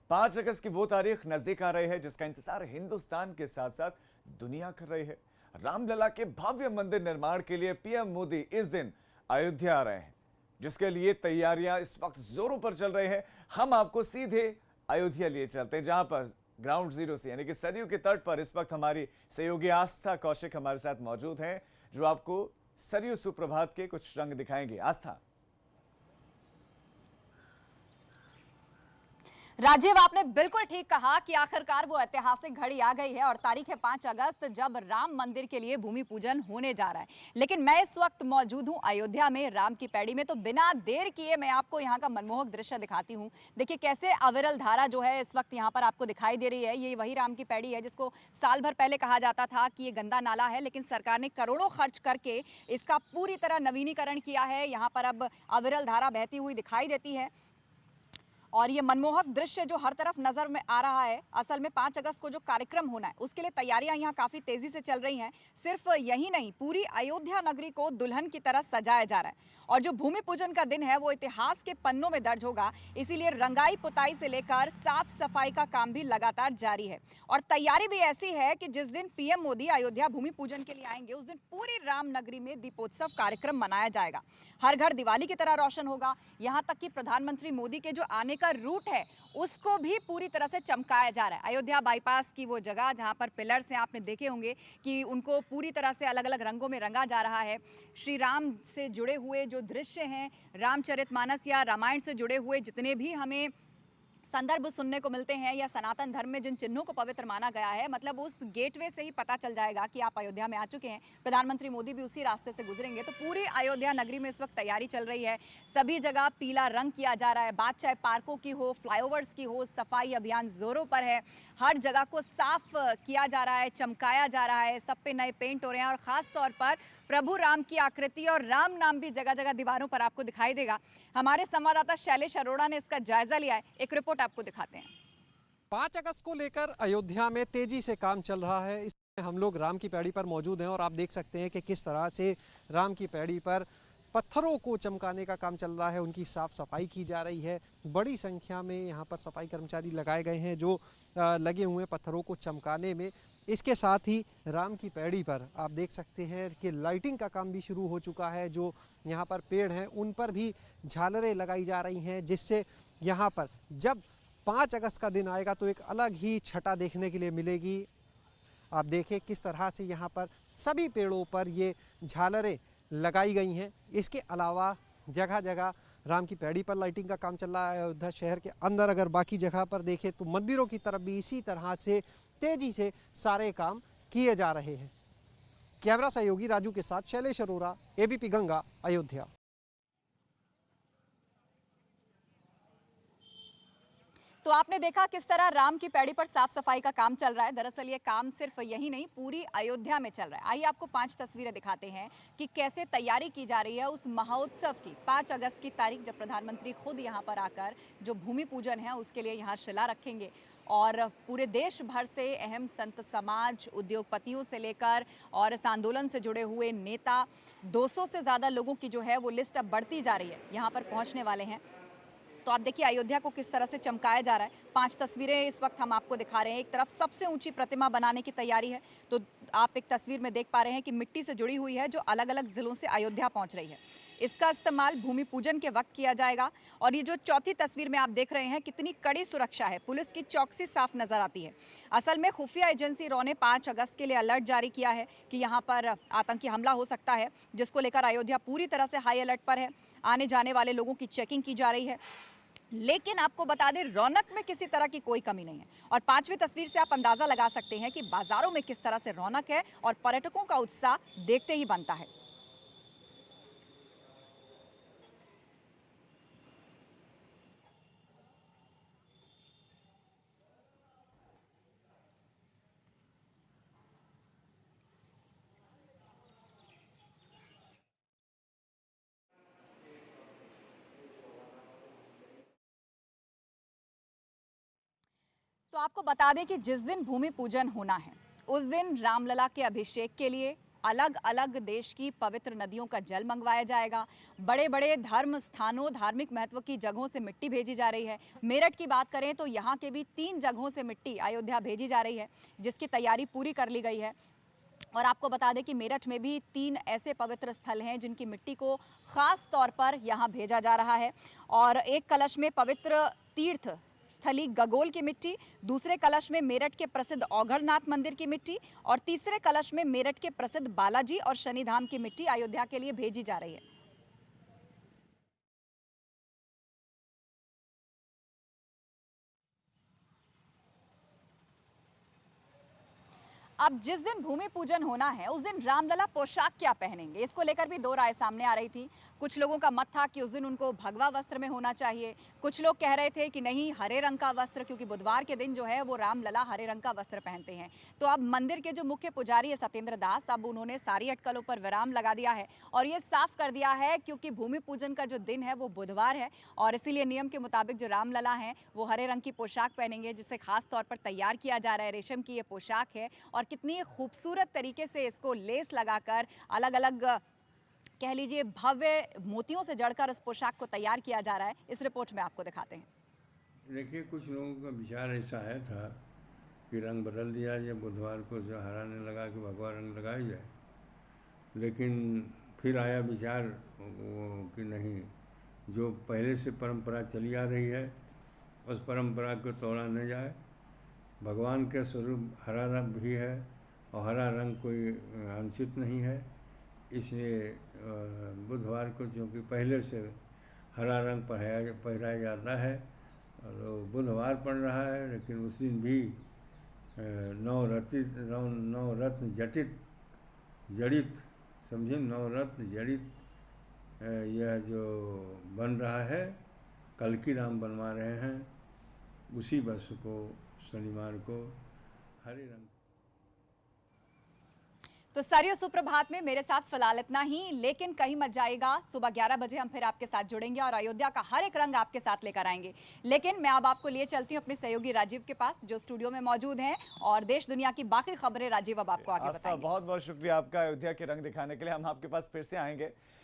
5 अगस्त की वो तारीख नजदीक आ रही है जिसका इंतजार हिंदुस्तान के साथ साथ दुनिया कर रही है। रामलला के भव्य मंदिर निर्माण के लिए पीएम मोदी इस दिन अयोध्या आ रहे हैं, जिसके लिए तैयारियां इस वक्त जोरों पर चल रही हैं। हम आपको सीधे अयोध्या लिए चलते हैं, जहां पर ग्राउंड जीरो से यानी कि सरयू के तट पर इस वक्त हमारी सहयोगी आस्था कौशिक हमारे साथ मौजूद हैं, जो आपको सरयू सुप्रभात के कुछ रंग दिखाएंगे। आस्था। राजीव, आपने बिल्कुल ठीक कहा कि आखिरकार वो ऐतिहासिक घड़ी आ गई है और तारीख है 5 अगस्त, जब राम मंदिर के लिए भूमि पूजन होने जा रहा है। लेकिन मैं इस वक्त मौजूद हूं अयोध्या में, राम की पैड़ी में। तो बिना देर किए मैं आपको यहां का मनमोहक दृश्य दिखाती हूं। देखिए कैसे अविरल धारा जो है इस वक्त यहां पर आपको दिखाई दे रही है। ये वही राम की पैड़ी है जिसको साल भर पहले कहा जाता था कि ये गंदा नाला है, लेकिन सरकार ने करोड़ों खर्च करके इसका पूरी तरह नवीनीकरण किया है। यहाँ पर अब अविरल धारा बहती हुई दिखाई देती है और ये मनमोहक दृश्य जो हर तरफ नजर में आ रहा है। असल में 5 अगस्त को जो कार्यक्रम होना है उसके लिए तैयारियां यहाँ काफी तेजी से चल रही हैं। सिर्फ यही नहीं, पूरी अयोध्या नगरी को दुल्हन की तरह सजाया जा रहा है और जो भूमि पूजन का दिन है वो इतिहास के पन्नों में दर्ज होगा। इसीलिए रंगाई पुताई से लेकर साफ सफाई का काम भी लगातार जारी है और तैयारी भी ऐसी है कि जिस दिन पीएम मोदी अयोध्या भूमि पूजन के लिए आएंगे उस दिन पूरी राम नगरी में दीपोत्सव कार्यक्रम मनाया जाएगा। हर घर दिवाली की तरह रोशन होगा। यहाँ तक कि प्रधानमंत्री मोदी के जो आने का रूट है उसको भी पूरी तरह से चमकाया जा रहा है। अयोध्या बाईपास की वो जगह जहां पर पिलर्स हैं, आपने देखे होंगे कि उनको पूरी तरह से अलग अलग रंगों में रंगा जा रहा है। श्री राम से जुड़े हुए जो दृश्य हैं, रामचरितमानस या रामायण से जुड़े हुए जितने भी हमें संदर्भ सुनने को मिलते हैं या सनातन धर्म में जिन चिन्हों को पवित्र माना गया है, मतलब उस गेटवे से ही पता चल जाएगा कि आप अयोध्या में आ चुके हैं। प्रधानमंत्री मोदी भी उसी रास्ते से गुजरेंगे। तो पूरी अयोध्या नगरी में इस वक्त तैयारी चल रही है। सभी जगह पीला रंग किया जा रहा है। बात चाहे पार्कों की हो, फ्लाईओवर्स की हो, सफाई अभियान जोरों पर है। हर जगह को साफ किया जा रहा है, चमकाया जा रहा है। सब पे नए पेंट हो रहे हैं और खास तौर पर प्रभु राम की आकृति और राम नाम भी जगह जगह दीवारों पर आपको दिखाई देगा। हमारे संवाददाता शैलेश अरोड़ा ने इसका जायजा लिया है, एक रिपोर्ट आपको दिखाते हैं। 5 अगस्त को लेकर अयोध्या में तेजी से काम चल रहा है। इसमें हम लोग राम की पैड़ी पर मौजूद हैं और आप देख सकते हैं कि किस तरह से राम की पैड़ी पर पत्थरों को चमकाने का काम चल रहा है। उनकी साफ सफाई की जा रही है। बड़ी संख्या में यहाँ पर सफाई कर्मचारी लगाए गए हैं जो लगे हुए हैं पत्थरों को चमकाने में। इसके साथ ही राम की पैड़ी पर आप देख सकते हैं कि लाइटिंग का काम भी शुरू हो चुका है। जो यहाँ पर पेड़ हैं उन पर भी झालरें लगाई जा रही हैं, जिससे यहाँ पर जब 5 अगस्त का दिन आएगा तो एक अलग ही छटा देखने के लिए मिलेगी। आप देखें किस तरह से यहाँ पर सभी पेड़ों पर ये झालरें लगाई गई हैं। इसके अलावा जगह जगह राम की पैड़ी पर लाइटिंग का काम चल रहा है। अयोध्या शहर के अंदर अगर बाकी जगह पर देखें तो मंदिरों की तरफ भी इसी तरह से तेजी से सारे काम किए जा रहे हैं। कैमरा सहयोगी राजू के साथ शैलेश अरोड़ा, एबीपी गंगा, अयोध्या। तो आपने देखा किस तरह राम की पैड़ी पर साफ सफाई का काम चल रहा है। दरअसल ये काम सिर्फ यही नहीं, पूरी अयोध्या में चल रहा है। आइए आपको 5 तस्वीरें दिखाते हैं कि कैसे तैयारी की जा रही है उस महोत्सव की। 5 अगस्त की तारीख जब प्रधानमंत्री खुद यहाँ पर आकर जो भूमि पूजन है उसके लिए यहाँ शिला रखेंगे और पूरे देश भर से अहम संत समाज, उद्योगपतियों से लेकर और इस आंदोलन से जुड़े हुए नेता, 200 से ज़्यादा लोगों की जो है वो लिस्ट अब बढ़ती जा रही है, यहाँ पर पहुँचने वाले हैं। तो आप देखिए अयोध्या को किस तरह से चमकाया जा रहा है। 5 तस्वीरें इस वक्त हम आपको दिखा रहे हैं। एक तरफ सबसे ऊंची प्रतिमा बनाने की तैयारी है, तो आप एक तस्वीर में देख पा रहे हैं कि मिट्टी से जुड़ी हुई है जो अलग अलग जिलों से अयोध्या पहुंच रही है। इसका इस्तेमाल भूमि पूजन के वक्त किया जाएगा। और ये जो चौथी तस्वीर में आप देख रहे हैं, कितनी कड़ी सुरक्षा है, पुलिस की चौकसी साफ नजर आती है। असल में खुफिया एजेंसी रॉ ने 5 अगस्त के लिए अलर्ट जारी किया है कि यहाँ पर आतंकी हमला हो सकता है, जिसको लेकर अयोध्या पूरी तरह से हाई अलर्ट पर है। आने जाने वाले लोगों की चेकिंग की जा रही है। लेकिन आपको बता दें, रौनक में किसी तरह की कोई कमी नहीं है। और 5वीं तस्वीर से आप अंदाजा लगा सकते हैं कि बाजारों में किस तरह से रौनक है और पर्यटकों का उत्साह देखते ही बनता है। तो आपको बता दें कि जिस दिन भूमि पूजन होना है उस दिन रामलला के अभिषेक के लिए अलग अलग देश की पवित्र नदियों का जल मंगवाया जाएगा। बड़े बड़े धर्म स्थानों, धार्मिक महत्व की जगहों से मिट्टी भेजी जा रही है। मेरठ की बात करें तो यहाँ के भी 3 जगहों से मिट्टी अयोध्या भेजी जा रही है, जिसकी तैयारी पूरी कर ली गई है। और आपको बता दें कि मेरठ में भी 3 ऐसे पवित्र स्थल हैं जिनकी मिट्टी को खास तौर पर यहाँ भेजा जा रहा है। और एक कलश में पवित्र तीर्थ स्थली गगोल की मिट्टी, दूसरे कलश में मेरठ के प्रसिद्ध औघड़नाथ मंदिर की मिट्टी और तीसरे कलश में मेरठ के प्रसिद्ध बालाजी और शनिधाम की मिट्टी अयोध्या के लिए भेजी जा रही है। अब जिस दिन भूमि पूजन होना है उस दिन रामलला पोशाक क्या पहनेंगे, इसको लेकर भी 2 राय सामने आ रही थी। कुछ लोगों का मत था कि उस दिन उनको भगवा वस्त्र में होना चाहिए, कुछ लोग कह रहे थे कि नहीं, हरे रंग का वस्त्र, क्योंकि बुधवार के दिन जो है वो रामलला हरे रंग का वस्त्र पहनते हैं। तो अब मंदिर के जो मुख्य पुजारी है सत्येंद्र दास, अब उन्होंने सारी अटकलों पर विराम लगा दिया है और ये साफ कर दिया है क्योंकि भूमि पूजन का जो दिन है वो बुधवार है और इसीलिए नियम के मुताबिक जो रामलला हैं वो हरे रंग की पोशाक पहनेंगे, जिसे खास तौर पर तैयार किया जा रहा है। रेशम की ये पोशाक है और कितनी खूबसूरत तरीके से इसको लेस लगाकर अलग अलग कह लीजिए भव्य मोतियों से जड़कर इस पोशाक को तैयार किया जा रहा है। इस रिपोर्ट में आपको दिखाते हैं। देखिए, कुछ लोगों का विचार ऐसा है था कि रंग बदल दिया जाए, बुधवार को जो हरा नहीं लगा के भगवा रंग लगाया जाए, लेकिन फिर आया विचार कि नहीं, जो पहले से परंपरा चली आ रही है उस परंपरा को तोड़ा न जाए। भगवान के स्वरूप हरा रंग भी है और हरा रंग कोई अनुचित नहीं है, इसलिए बुधवार को चूँकि पहले से हरा रंग पहराया जाता है और बुधवार पड़ रहा है, लेकिन उस दिन भी नवरत्न जड़ित समझिए, नवरत्न जड़ित यह जो बन रहा है, कल की राम बनवा रहे हैं, उसी वस्त्र को शनिवार को हरे रंग। तो सारियों सुप्रभात में मेरे साथ फिलहाल इतना ही, लेकिन कहीं मत जाएगा। सुबह 11 बजे हम फिर आपके साथ जुड़ेंगे और अयोध्या का हर एक रंग आपके साथ लेकर आएंगे। लेकिन मैं अब आपको लिए चलती हूँ अपने सहयोगी राजीव के पास, जो स्टूडियो में मौजूद हैं और देश दुनिया की बाकी खबरें राजीव अब आपको आगे बताएंगे। बहुत बहुत शुक्रिया आपका अयोध्या के रंग दिखाने के लिए। हम आपके पास फिर से आएंगे,